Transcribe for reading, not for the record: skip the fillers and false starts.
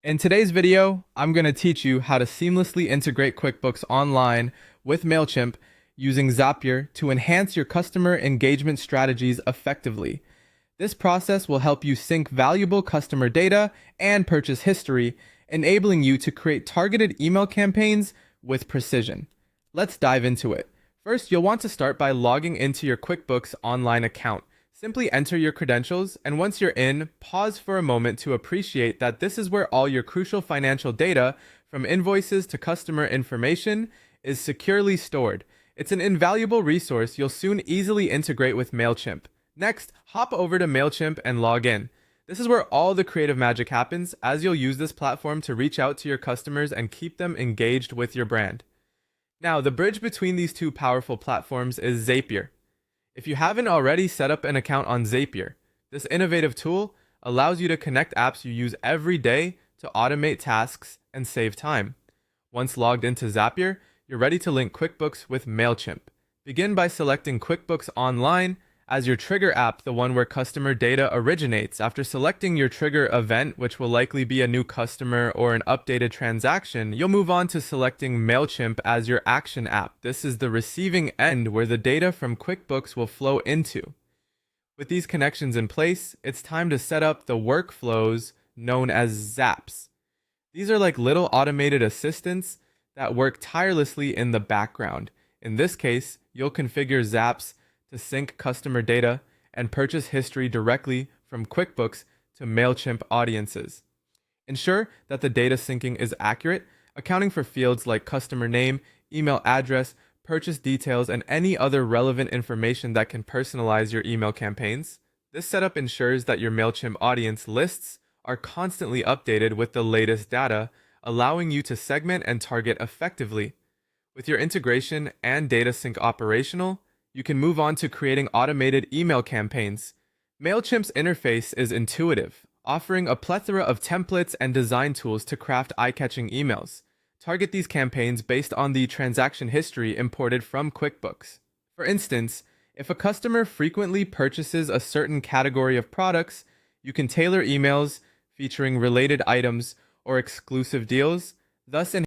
In today's video, I'm going to teach you how to seamlessly integrate QuickBooks Online with Mailchimp using Zapier to enhance your customer engagement strategies effectively. This process will help you sync valuable customer data and purchase history, enabling you to create targeted email campaigns with precision. Let's dive into it. First, you'll want to start by logging into your QuickBooks Online account. Simply enter your credentials, and once you're in, pause for a moment to appreciate that this is where all your crucial financial data, from invoices to customer information, is securely stored. It's an invaluable resource you'll soon easily integrate with Mailchimp. Next, hop over to Mailchimp and log in. This is where all the creative magic happens, as you'll use this platform to reach out to your customers and keep them engaged with your brand. Now, the bridge between these two powerful platforms is Zapier. If you haven't already set up an account on Zapier, this innovative tool allows you to connect apps you use every day to automate tasks and save time. Once logged into Zapier, you're ready to link QuickBooks with Mailchimp. Begin by selecting QuickBooks Online as your trigger app, the one where customer data originates. After selecting your trigger event, which will likely be a new customer or an updated transaction, you'll move on to selecting Mailchimp as your action app. This is the receiving end where the data from QuickBooks will flow into. With these connections in place, it's time to set up the workflows known as Zaps. These are like little automated assistants that work tirelessly in the background. In this case, you'll configure Zaps to sync customer data and purchase history directly from QuickBooks to Mailchimp audiences. Ensure that the data syncing is accurate, accounting for fields like customer name, email address, purchase details, and any other relevant information that can personalize your email campaigns. This setup ensures that your Mailchimp audience lists are constantly updated with the latest data, allowing you to segment and target effectively. With your integration and data sync operational, you can move on to creating automated email campaigns. Mailchimp's interface is intuitive, offering a plethora of templates and design tools to craft eye-catching emails. Target these campaigns based on the transaction history imported from QuickBooks. For instance, if a customer frequently purchases a certain category of products, you can tailor emails featuring related items or exclusive deals, thus